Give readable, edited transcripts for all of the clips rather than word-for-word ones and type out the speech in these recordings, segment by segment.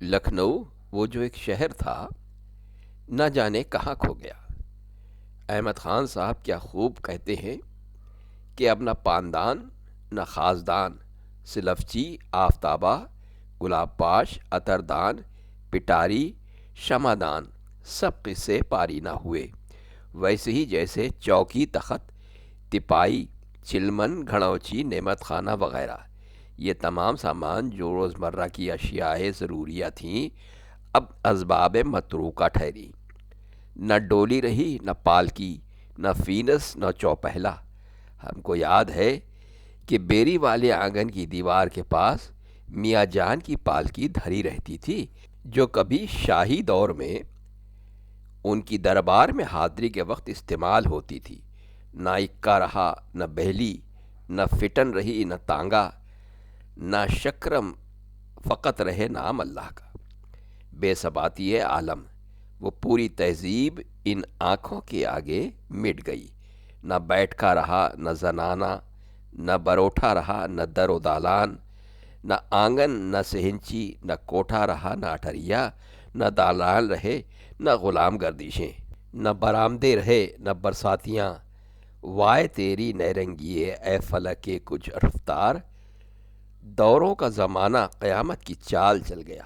لکھنؤ وہ جو ایک شہر تھا، نہ جانے کہاں کھو گیا۔ احمد خان صاحب کیا خوب کہتے ہیں کہ اب نہ پاندان نہ خازدان، سلفچی آفتابہ، گلاب پاش، عطردان، پٹاری، شمعدان، سب قصے پاری نہ ہوئے۔ ویسے ہی جیسے چوکی تخت، تپائی، چلمن، گھڑوچی، نعمت خانہ وغیرہ، یہ تمام سامان جو روزمرہ کی اشیاء ضروریہ تھیں، اب اسباب متروکہ ٹھہری۔ نہ ڈولی رہی، نہ پالکی، نہ فینس، نہ چوپہلا۔ ہم کو یاد ہے کہ بیری والے آنگن کی دیوار کے پاس میاں جان کی پالکی دھری رہتی تھی، جو کبھی شاہی دور میں ان کی دربار میں حاضری کے وقت استعمال ہوتی تھی۔ نہ اکا رہا، نہ بہلی، نہ فٹن رہی، نہ تانگا، نہ شکرم، فقط رہے نام اللہ کا۔ بے ثباتی عالم، وہ پوری تہذیب ان آنکھوں کے آگے مٹ گئی۔ نہ بیٹھکا رہا، نہ زنانہ، نہ بروٹھا رہا، نہ در و دالان، نہ آنگن، نہ سہنچی، نہ کوٹھا رہا، نہ اٹھریا، نہ دالان رہے، نہ غلام گردشیں، نہ برآمدے رہے، نہ برساتیاں۔ وائے تیری نیرنگیے اے فلک کے کچھ رفتار، دوروں کا زمانہ قیامت کی چال چل گیا۔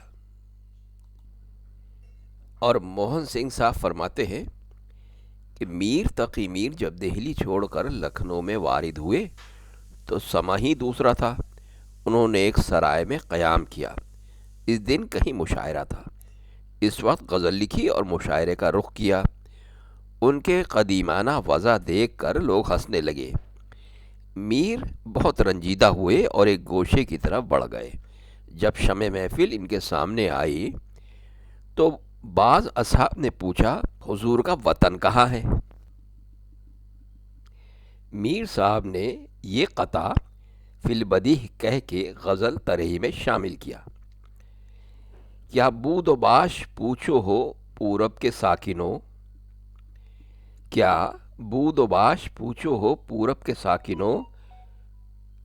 اور موہن سنگھ صاحب فرماتے ہیں کہ میر تقی میر جب دہلی چھوڑ کر لکھنؤ میں وارد ہوئے تو سما ہی دوسرا تھا۔ انہوں نے ایک سرائے میں قیام کیا۔ اس دن کہیں مشاعرہ تھا۔ اس وقت غزل لکھی اور مشاعرے کا رخ کیا۔ ان کے قدیمانہ وضع دیکھ کر لوگ ہنسنے لگے۔ میر بہت رنجیدہ ہوئے اور ایک گوشے کی طرف بڑھ گئے۔ جب شمع محفل ان کے سامنے آئی تو بعض اصحاب نے پوچھا، حضور کا وطن کہاں ہے؟ میر صاحب نے یہ قطع فی البدیہہ کہہ کے غزل ترہی میں شامل کیا۔ کیا بود و باش پوچھو ہو پورب کے ساکنوں، کیا بود و باش پوچھو ہو پورب کے ساکنوں،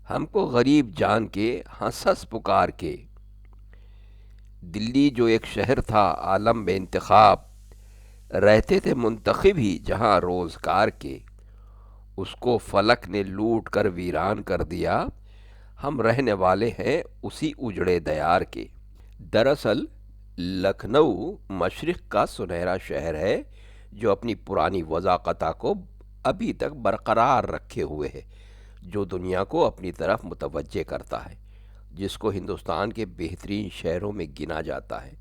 ہم کو غریب جان کے ہنس ہنس پکار کے۔ دلی جو ایک شہر تھا عالم بے انتخاب، رہتے تھے منتخب ہی جہاں روزگار کے، اس کو فلک نے لوٹ کر ویران کر دیا، ہم رہنے والے ہیں اسی اجڑے دیار کے۔ دراصل لکھنؤ مشرق کا سنہرا شہر ہے جو اپنی پرانی وضاقتہ کو ابھی تک برقرار رکھے ہوئے ہے، جو دنیا کو اپنی طرف متوجہ کرتا ہے، جس کو ہندوستان کے بہترین شہروں میں گنا جاتا ہے۔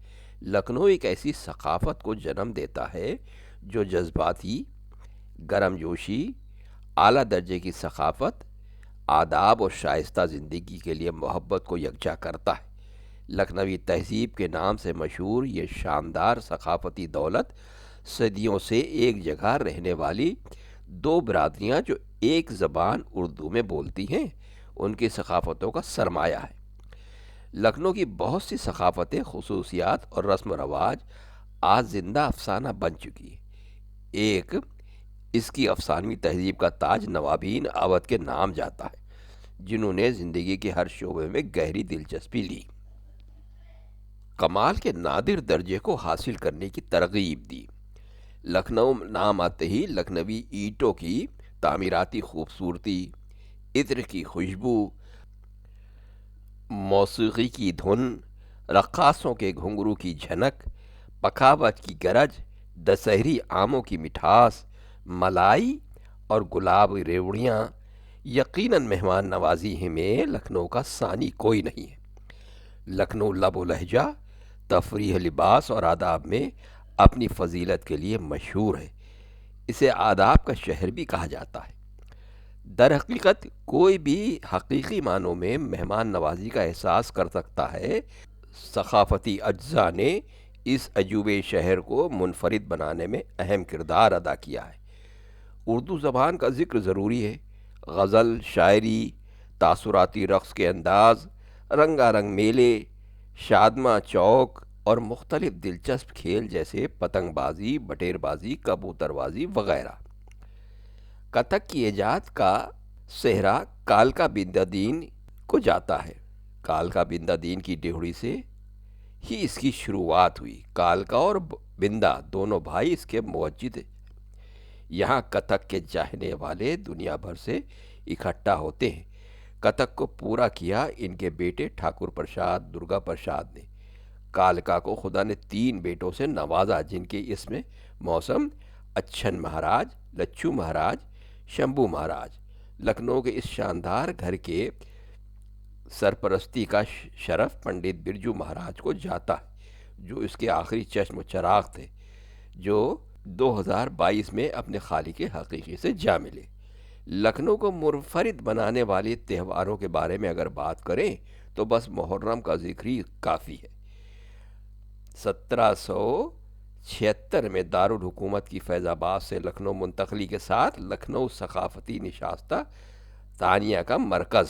لکھنؤ ایک ایسی ثقافت کو جنم دیتا ہے جو جذباتی، گرم جوشی، اعلیٰ درجے کی ثقافت، آداب اور شائستہ زندگی کے لیے محبت کو یکجا کرتا ہے۔ لکھنوی تہذیب کے نام سے مشہور یہ شاندار ثقافتی دولت صدیوں سے ایک جگہ رہنے والی دو برادریاں جو ایک زبان اردو میں بولتی ہیں، ان کی ثقافتوں کا سرمایہ ہے۔ لکھنؤ کی بہت سی ثقافتیں، خصوصیات اور رسم و رواج آج زندہ افسانہ بن چکی ہیں۔ ایک اس کی افسانوی تہذیب کا تاج نوابین اودھ کے نام جاتا ہے، جنہوں نے زندگی کے ہر شعبے میں گہری دلچسپی لی، کمال کے نادر درجے کو حاصل کرنے کی ترغیب دی۔ لکھنؤ نام آتے ہی لکھنوی اینٹوں کی تعمیراتی خوبصورتی، عطر کی خوشبو، موسیقی کی دھن، رقاصوں کے گھنگرو کی جھنک، پکھاوت کی گرج، دسہری آموں کی مٹھاس، ملائی اور گلاب ریوڑیاں، یقیناً مہمان نوازی میں لکھنؤ کا ثانی کوئی نہیں ہے۔ لکھنؤ لب و لہجہ، تفریح، لباس اور آداب میں اپنی فضیلت کے لیے مشہور ہے۔ اسے آداب کا شہر بھی کہا جاتا ہے۔ در حقیقت کوئی بھی حقیقی معنوں میں مہمان نوازی کا احساس کر سکتا ہے۔ ثقافتی اجزاء نے اس عجوبے شہر کو منفرد بنانے میں اہم کردار ادا کیا ہے۔ اردو زبان کا ذکر ضروری ہے۔ غزل، شاعری، تاثراتی رقص کے انداز، رنگا رنگ میلے، شادماں چوک اور مختلف دلچسپ کھیل جیسے پتنگ بازی، بٹیر بازی، کبوتر بازی وغیرہ۔ کتھک کی ایجاد کا صحرا کالکا بندہ دین کو جاتا ہے۔ کالکا بندہ دین کی ڈیوڑی سے ہی اس کی شروعات ہوئی۔ کالکا اور بندا دونوں بھائی اس کے موجد تھے۔ یہاں کتھک کے چاہنے والے دنیا بھر سے اکٹھا ہوتے ہیں۔ کتھک کو پورا کیا ان کے بیٹے ٹھاکر پرساد، درگا پرساد نے۔ کالکا کو خدا نے 3 بیٹوں سے نوازا، جن کے اس میں موسم، اچھن مہاراج، لچھو مہاراج، شمبھو مہاراج۔ لکھنؤ کے اس شاندار گھر کے سرپرستی کا شرف پنڈت برجو مہاراج کو جاتا ہے، جو اس کے آخری چشم و چراغ تھے، جو 2022 میں اپنے خالق حقیقی سے جا ملے۔ لکھنؤ کو منفرد بنانے والے تہواروں کے بارے میں اگر بات کریں تو بس محرم کا ذکر ہی کافی ہے۔ 1776 میں دارالحکومت کی فیض آباد سے لکھنؤ منتقلی کے ساتھ لکھنؤ ثقافتی نشستہ ثانیہ کا مرکز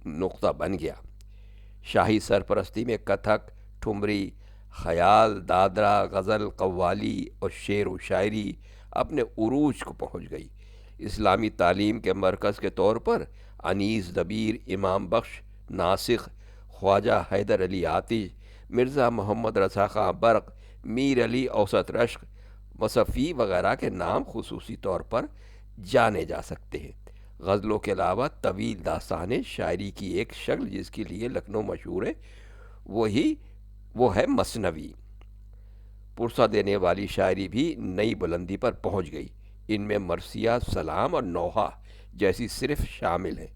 نقطہ بن گیا۔ شاہی سرپرستی میں کتھک، ٹھمری، خیال، دادرا، غزل، قوالی اور شعر و شاعری اپنے عروج کو پہنچ گئی۔ اسلامی تعلیم کے مرکز کے طور پر انیس دبیر، امام بخش، ناسخ، خواجہ حیدر علی آتش، مرزا محمد رضا خاں برق، میر علی اوسط رشک، مصفی وغیرہ کے نام خصوصی طور پر جانے جا سکتے ہیں۔ غزلوں کے علاوہ طویل داستان شاعری کی ایک شکل جس کے لیے لکھنؤ مشہور ہے وہ ہے مثنوی۔ پرسہ دینے والی شاعری بھی نئی بلندی پر پہنچ گئی۔ ان میں مرثیہ، سلام اور نوحہ جیسی صرف شامل ہیں۔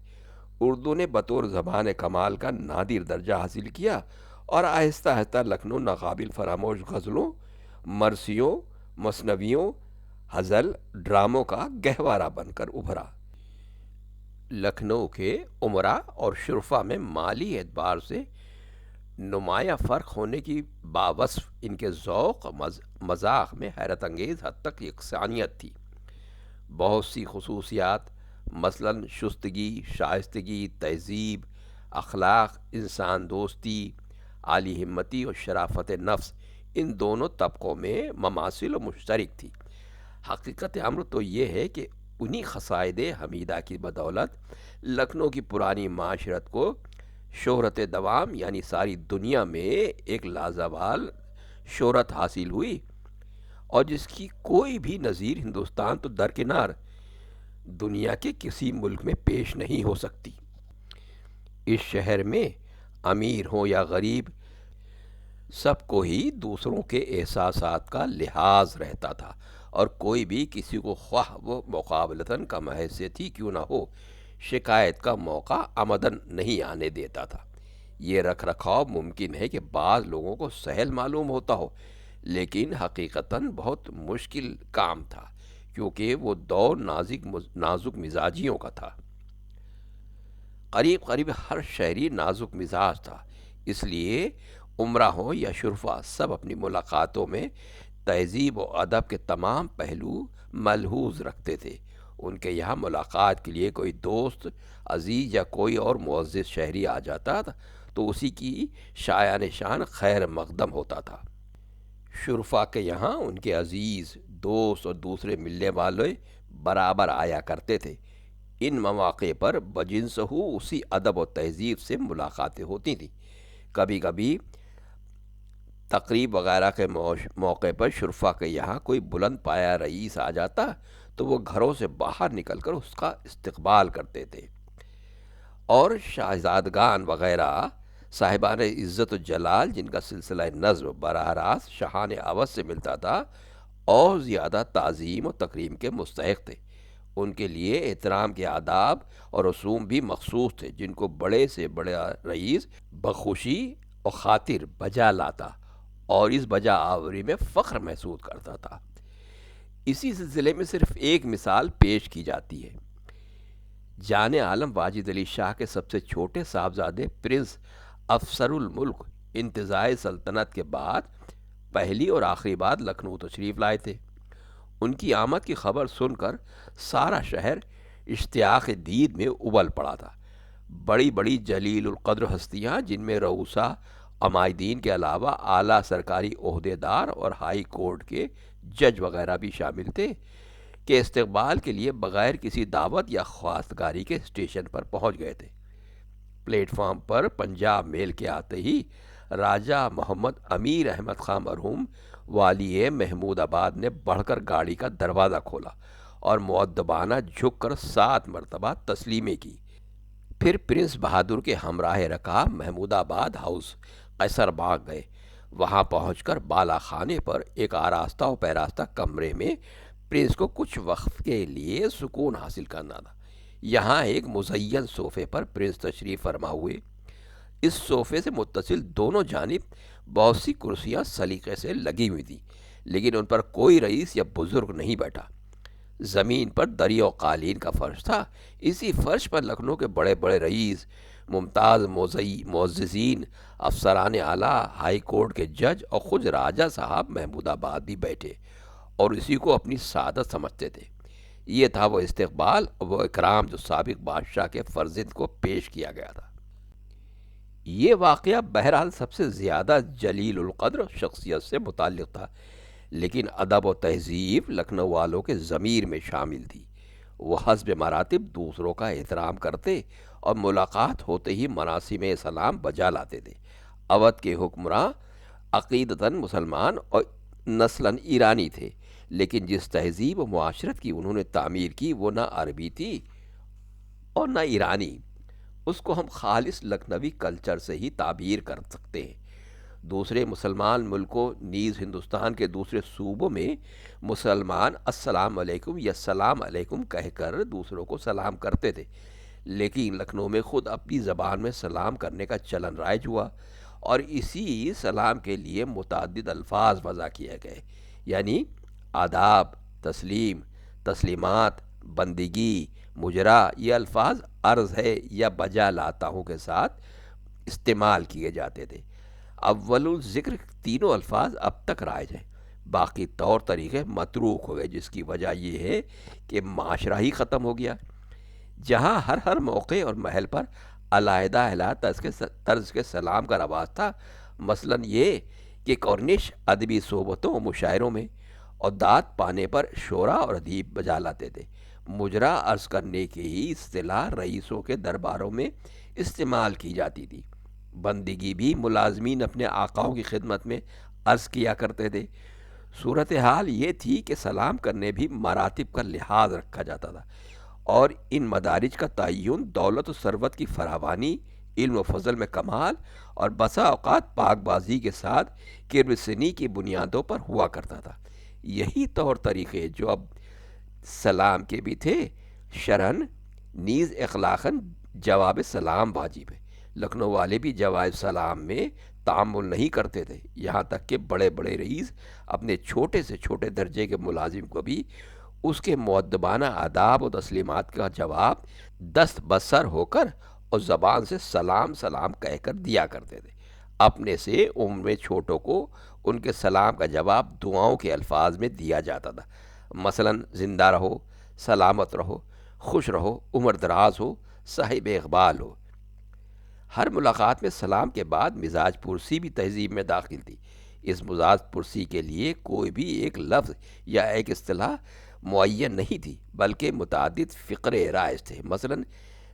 اردو نے بطور زبان کمال کا نادر درجہ حاصل کیا اور آہستہ آہستہ لکھنؤ ناقابل فراموش غزلوں، مرثیوں، مثنویوں، غزل، ڈراموں کا گہوارہ بن کر ابھرا۔ لکھنؤ کے امراء اور شرفا میں مالی اعتبار سے نمایاں فرق ہونے کی باوصف ان کے ذوق مذاق میں حیرت انگیز حد تک یکسانیت تھی۔ بہت سی خصوصیات، مثلاً شستگی، شائستگی، تہذیب، اخلاق، انسان دوستی، عالی ہمتی اور شرافت نفس ان دونوں طبقوں میں مماثل و مشترک تھی۔ حقیقت امر تو یہ ہے کہ انہی خصائص حمیدہ کی بدولت لکھنؤ کی پرانی معاشرت کو شہرت دوام، یعنی ساری دنیا میں ایک لازوال شہرت حاصل ہوئی، اور جس کی کوئی بھی نظیر ہندوستان تو درکنار دنیا کے کسی ملک میں پیش نہیں ہو سکتی۔ اس شہر میں امیر ہوں یا غریب، سب کو ہی دوسروں کے احساسات کا لحاظ رہتا تھا، اور کوئی بھی کسی کو خواہ وہ مقابلتاً کم حیثیت ہی کیوں نہ ہو، شکایت کا موقع عمدن نہیں آنے دیتا تھا۔ یہ رکھ رکھاؤ ممکن ہے کہ بعض لوگوں کو سہل معلوم ہوتا ہو، لیکن حقیقتاً بہت مشکل کام تھا، کیونکہ وہ دور نازک مزاجیوں کا تھا۔ قریب قریب ہر شہری نازک مزاج تھا، اس لیے امراء ہوں یا شرفا سب اپنی ملاقاتوں میں تہذیب و ادب کے تمام پہلو ملحوظ رکھتے تھے۔ ان کے یہاں ملاقات کے لیے کوئی دوست، عزیز یا کوئی اور معزز شہری آ جاتا تھا تو اسی کی شایان شان خیر مقدم ہوتا تھا۔ شرفا کے یہاں ان کے عزیز، دوست اور دوسرے ملنے والے برابر آیا کرتے تھے۔ ان مواقع پر بجنس ہو اسی ادب و تہذیب سے ملاقاتیں ہوتی تھیں۔ کبھی کبھی تقریب وغیرہ کے موقع پر شرفا کے یہاں کوئی بلند پایا رئیس آ جاتا تو وہ گھروں سے باہر نکل کر اس کا استقبال کرتے تھے، اور شہزادگان وغیرہ صاحبان عزت و جلال جن کا سلسلہ نظم براہ راست شاہان اودھ سے ملتا تھا اور زیادہ تعظیم و تکریم کے مستحق تھے۔ ان کے لیے احترام کے آداب اور رسوم بھی مخصوص تھے، جن کو بڑے سے بڑا رئیس بخوشی اور خاطر بجا لاتا اور اس بجا آوری میں فخر محسوس کرتا تھا۔ اسی سلسلے میں صرف ایک مثال پیش کی جاتی ہے۔ جان عالم واجد علی شاہ کے سب سے چھوٹے صاحبزادے پرنس افسر الملک انتزاع سلطنت کے بعد پہلی اور آخری بار لکھنؤ تشریف لائے تھے۔ ان کی آمد کی خبر سن کر سارا شہر اشتیاق دید میں ابل پڑا تھا۔ بڑی بڑی جلیل القدر ہستیاں، جن میں رؤسا عمائدین کے علاوہ اعلیٰ سرکاری عہدیدار اور ہائی کورٹ کے جج وغیرہ بھی شامل تھے، کہ استقبال کے لیے بغیر کسی دعوت یا خواستگاری کے اسٹیشن پر پہنچ گئے تھے۔ پلیٹ فارم پر پنجاب میل کے آتے ہی راجہ محمد امیر احمد خان مرحوم والی محمود آباد نے بڑھ کر گاڑی کا دروازہ کھولا اور مؤدبانہ جھک کر 7 مرتبہ تسلیمیں کی۔ پھر پرنس بہادر کے ہمراہ رکاب محمود آباد ہاؤس قیصر باغ گئے۔ وہاں پہنچ کر بالا خانے پر ایک آراستہ و پیراستہ کمرے میں پرنس کو کچھ وقت کے لیے سکون حاصل کرنا تھا۔ یہاں ایک مزین صوفے پر پرنس تشریف فرما ہوئے۔ اس صوفے سے متصل دونوں جانب بہت سی کرسیاں سلیقے سے لگی ہوئی تھیں، لیکن ان پر کوئی رئیس یا بزرگ نہیں بیٹھا۔ زمین پر دری و قالین کا فرش تھا۔ اسی فرش پر لکھنؤ کے بڑے بڑے رئیس، ممتاز معززین، افسران اعلیٰ، ہائی کورٹ کے جج اور خود راجہ صاحب محمود آباد بھی بیٹھے اور اسی کو اپنی سعادت سمجھتے تھے۔ یہ تھا وہ استقبال اور وہ اکرام جو سابق بادشاہ کے فرزند کو پیش کیا گیا تھا۔ یہ واقعہ بہرحال سب سے زیادہ جلیل القدر شخصیت سے متعلق تھا، لیکن ادب و تہذیب لکھنؤ والوں کے ضمیر میں شامل تھی۔ وہ حسب مراتب دوسروں کا احترام کرتے اور ملاقات ہوتے ہی مراسم سلام بجا لاتے تھے۔ اودھ کے حکمراں عقیدتاً مسلمان اور نسلاً ایرانی تھے، لیکن جس تہذیب و معاشرت کی انہوں نے تعمیر کی وہ نہ عربی تھی اور نہ ایرانی۔ اس کو ہم خالص لکھنوی کلچر سے ہی تعبیر کر سکتے ہیں۔ دوسرے مسلمان ملکوں نیز ہندوستان کے دوسرے صوبوں میں مسلمان السلام علیکم یا سلام علیکم کہہ کر دوسروں کو سلام کرتے تھے، لیکن لکھنؤ میں خود اپنی زبان میں سلام کرنے کا چلن رائج ہوا اور اسی سلام کے لیے متعدد الفاظ وضع کیے گئے، یعنی آداب، تسلیم، تسلیمات، بندگی، مجرا، یہ الفاظ عرض ہے یا بجا لاتا ہوں کے ساتھ استعمال کیے جاتے تھے۔ اول الذکر تینوں الفاظ اب تک رائج ہیں، باقی طور طریقے متروک ہو گئے، جس کی وجہ یہ ہے کہ معاشرہ ہی ختم ہو گیا۔ جہاں ہر موقع اور محل پر علیحدہ طرز کے سلام کا رواج تھا، مثلاً یہ کہ کورنش ادبی صحبتوں و مشاعروں میں اور داد پانے پر شعرا اور ادیب بجا لاتے تھے۔ مجرا عرض کرنے کی ہی اصطلاح رئیسوں کے درباروں میں استعمال کی جاتی تھی۔ بندگی بھی ملازمین اپنے آقاؤں کی خدمت میں عرض کیا کرتے تھے۔ صورتحال یہ تھی کہ سلام کرنے بھی مراتب کا لحاظ رکھا جاتا تھا اور ان مدارج کا تعین دولت و ثروت کی فراوانی، علم و فضل میں کمال اور بسا اوقات پاک بازی کے ساتھ قرب سنی کی بنیادوں پر ہوا کرتا تھا۔ یہی طور طریقے جو اب سلام کے بھی تھے، شرعاً نیز اخلاقاً جواب سلام واجب ہے۔ لکھنؤ والے بھی جواب سلام میں تعامل نہیں کرتے تھے، یہاں تک کہ بڑے بڑے رئیس اپنے چھوٹے سے چھوٹے درجے کے ملازم کو بھی اس کے مؤدبانہ آداب و تسلیمات کا جواب دست بسر ہو کر اور زبان سے سلام سلام کہہ کر دیا کرتے تھے۔ اپنے سے عمر میں چھوٹوں کو ان کے سلام کا جواب دعاؤں کے الفاظ میں دیا جاتا تھا، مثلاً زندہ رہو، سلامت رہو، خوش رہو، عمر دراز ہو، صاحب اقبال ہو۔ ہر ملاقات میں سلام کے بعد مزاج پرسی بھی تہذیب میں داخل تھی۔ اس مزاج پرسی کے لیے کوئی بھی ایک لفظ یا ایک اصطلاح معین نہیں تھی، بلکہ متعدد فقرے رائج تھے، مثلاً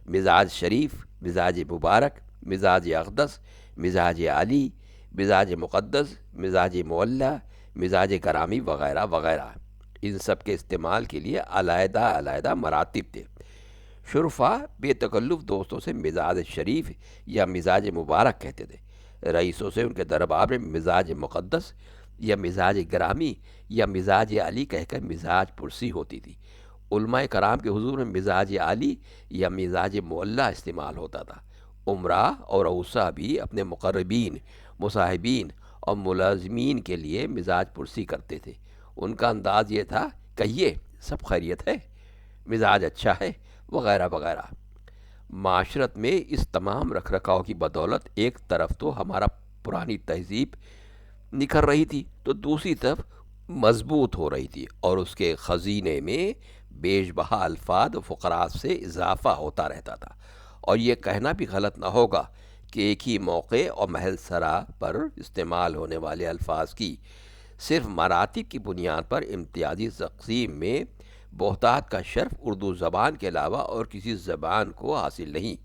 مزاج شریف، مزاج مبارک، مزاج اقدس، مزاج عالی، مزاج مقدس، مزاج معلیٰ، مزاج کرامی وغیرہ وغیرہ۔ ان سب کے استعمال کے لیے علیحدہ علیحدہ مراتب تھے۔ شرفا بے تکلف دوستوں سے مزاج شریف یا مزاج مبارک کہتے تھے، رئیسوں سے ان کے دربار میں مزاج مقدس یا مزاج گرامی یا مزاج عالی کہہ کر مزاج پرسی ہوتی تھی۔ علماء کرام کے حضور میں مزاج عالی یا مزاج معلیٰ استعمال ہوتا تھا۔ عمراء اور اوصاء بھی اپنے مقربین، مصاحبین اور ملازمین کے لیے مزاج پرسی کرتے تھے۔ ان کا انداز یہ تھا، کہیے سب خیریت ہے، مزاج اچھا ہے، وغیرہ وغیرہ۔ معاشرت میں اس تمام رکھ رکھاؤ کی بدولت ایک طرف تو ہمارا پرانی تہذیب نکھر رہی تھی تو دوسری طرف مضبوط ہو رہی تھی اور اس کے خزینے میں بیش بہا الفاظ و فقرات سے اضافہ ہوتا رہتا تھا۔ اور یہ کہنا بھی غلط نہ ہوگا کہ ایک ہی موقع اور محل سرا پر استعمال ہونے والے الفاظ کی صرف مراتب کی بنیاد پر امتیازی تقسیم میں بہتات کا شرف اردو زبان کے علاوہ اور کسی زبان کو حاصل نہیں۔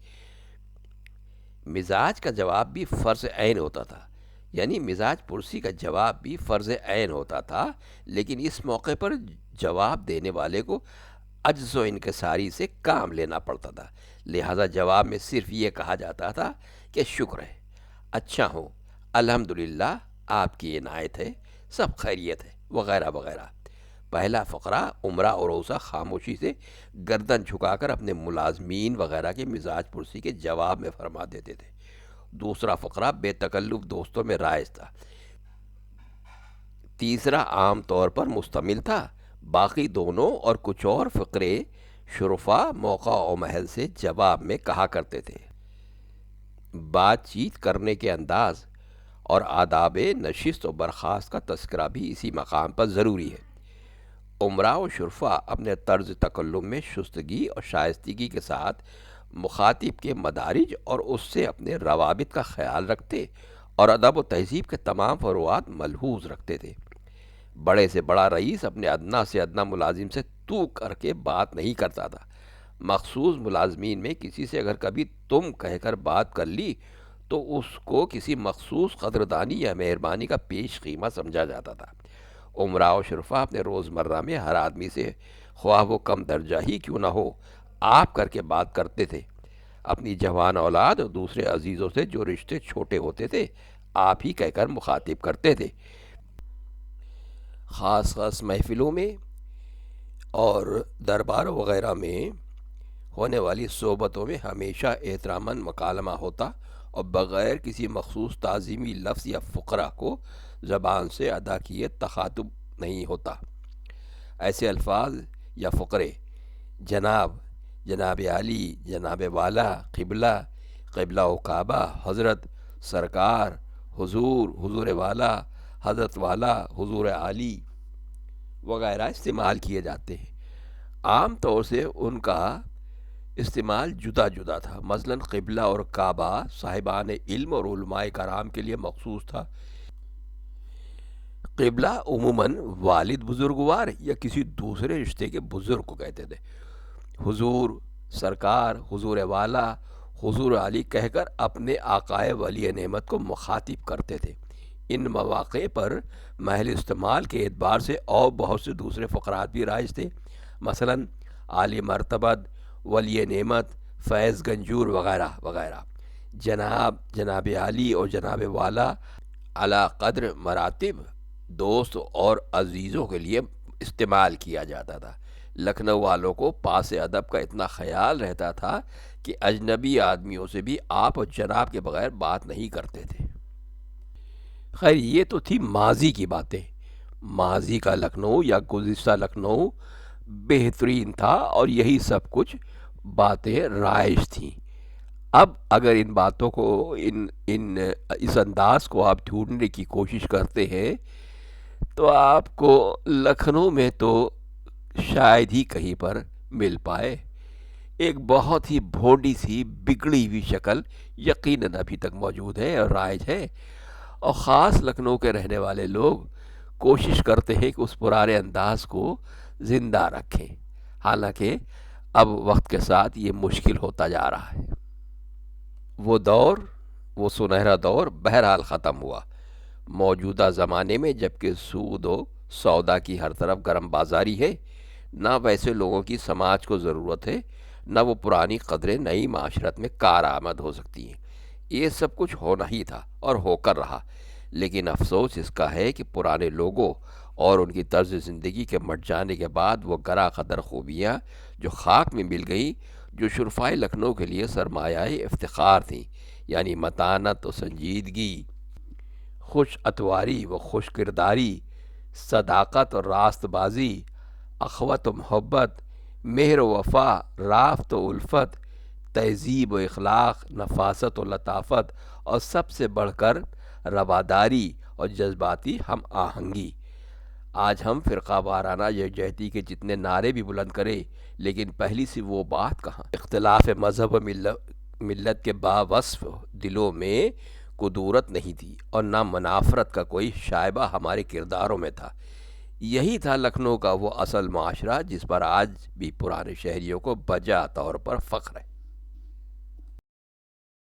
مزاج کا جواب بھی فرض عین ہوتا تھا، یعنی مزاج پرسی کا جواب بھی فرض عین ہوتا تھا، لیکن اس موقع پر جواب دینے والے کو عجز و انکساری سے کام لینا پڑتا تھا، لہٰذا جواب میں صرف یہ کہا جاتا تھا کہ شکر ہے، اچھا ہوں، الحمدللہ، آپ کی عنایت ہے، سب خیریت ہے، وغیرہ وغیرہ۔ پہلا فقرہ عمرہ اور اوسا خاموشی سے گردن جھکا کر اپنے ملازمین وغیرہ کے مزاج پرسی کے جواب میں فرما دیتے تھے۔ دوسرا فقرہ بے تکلف دوستوں میں رائج تھا۔ تیسرا عام طور پر مشتمل تھا۔ باقی دونوں اور کچھ اور فقرے شرفا موقع و محل سے جواب میں کہا کرتے تھے۔ بات چیت کرنے کے انداز اور آداب نشست و برخاست کا تذکرہ بھی اسی مقام پر ضروری ہے۔ عمرا و شرفا اپنے طرز تکلم میں شستگی اور شائستگی کے ساتھ مخاطب کے مدارج اور اس سے اپنے روابط کا خیال رکھتے اور ادب و تہذیب کے تمام فروعات ملحوظ رکھتے تھے۔ بڑے سے بڑا رئیس اپنے ادنا سے ادنا ملازم سے تو کر کے بات نہیں کرتا تھا۔ مخصوص ملازمین میں کسی سے اگر کبھی تم کہہ کر بات کر لی تو اس کو کسی مخصوص قدردانی یا مہربانی کا پیش خیمہ سمجھا جاتا تھا۔ عمرا و شرفا اپنے روزمرہ میں ہر آدمی سے، خواہ وہ کم درجہ ہی کیوں نہ ہو، آپ کر کے بات کرتے تھے۔ اپنی جوان اولاد اور دوسرے عزیزوں سے جو رشتے چھوٹے ہوتے تھے آپ ہی کہہ کر مخاطب کرتے تھے۔ خاص خاص محفلوں میں اور درباروں وغیرہ میں ہونے والی صحبتوں میں ہمیشہ احتراماً مکالمہ ہوتا اور بغیر کسی مخصوص تعظیمی لفظ یا فقرہ کو زبان سے ادا کیے تخاطب نہیں ہوتا۔ ایسے الفاظ یا فقرے جناب، جناب عالی، جناب والا، قبلہ، قبلہ و کعبہ، حضرت، سرکار، حضور، حضور والا، حضرت والا، حضور عالی وغیرہ استعمال کیے جاتے ہیں۔ عام طور سے ان کا استعمال جدا جدا تھا۔ مثلاً قبلہ اور کعبہ صاحبان علم اور علماء کرام کے لیے مخصوص تھا۔ قبلہ عموماً والد بزرگوار یا کسی دوسرے رشتے کے بزرگ کو کہتے تھے۔ حضور، سرکار، حضور والا، حضور علی کہہ کر اپنے آقائے ولی نعمت کو مخاطب کرتے تھے۔ ان مواقع پر محل استعمال کے اعتبار سے اور بہت سے دوسرے فقرات بھی رائج تھے، مثلاً عالی مرتبت، ولی نعمت، فیض گنجور وغیرہ وغیرہ۔ جناب، جناب عالی اور جناب والا علی قدر مراتب دوست اور عزیزوں کے لیے استعمال کیا جاتا تھا۔ لکھنؤ والوں کو پاس ادب کا اتنا خیال رہتا تھا کہ اجنبی آدمیوں سے بھی آپ اور جناب کے بغیر بات نہیں کرتے تھے۔ خیر یہ تو تھی ماضی کی باتیں۔ ماضی کا لکھنؤ یا گزشتہ لکھنؤ بہترین تھا اور یہی سب کچھ باتیں رائج تھیں۔ اب اگر ان باتوں کو اس انداز کو آپ ڈھونڈنے کی کوشش کرتے ہیں تو آپ کو لکھنؤ میں تو شاید ہی کہیں پر مل پائے۔ ایک بہت ہی بھونڈی سی بگڑی ہوئی شکل یقیناً ابھی تک موجود ہے اور رائج ہے، اور خاص لکھنؤ کے رہنے والے لوگ کوشش کرتے ہیں کہ اس پرانے انداز کو زندہ رکھیں، حالانکہ اب وقت کے ساتھ یہ مشکل ہوتا جا رہا ہے۔ وہ دور، وہ سنہرا دور بہرحال ختم ہوا۔ موجودہ زمانے میں جبکہ سود و سودا کی ہر طرف گرم بازاری ہے، نہ ویسے لوگوں کی سماج کو ضرورت ہے، نہ وہ پرانی قدریں نئی معاشرت میں کارآمد ہو سکتی ہیں۔ یہ سب کچھ ہونا ہی تھا اور ہو کر رہا، لیکن افسوس اس کا ہے کہ پرانے لوگوں اور ان کی طرز زندگی کے مٹ جانے کے بعد وہ گراں قدر خوبیاں جو خاک میں مل گئیں، جو شرفائے لکھنؤ کے لیے سرمایہ افتخار تھیں، یعنی متانت و سنجیدگی، خوش اتواری و خوش کرداری، صداقت اور راست بازی، اخوت و محبت، مہر و وفا، رافت و الفت، تہذیب و اخلاق، نفاست و لطافت، اور سب سے بڑھ کر رواداری اور جذباتی ہم آہنگی۔ آج ہم فرقہ وارانہ یکجہتی کے جتنے نعرے بھی بلند کریں، لیکن پہلی سی وہ بات کہاں۔ اختلاف مذہب و ملت کے باوصف دلوں میں کدورت نہیں تھی اور نہ منافرت کا کوئی شائبہ ہمارے کرداروں میں تھا۔ یہی تھا لکھنؤ کا وہ اصل معاشرہ جس پر آج بھی پرانے شہریوں کو بجا طور پر فخر ہے۔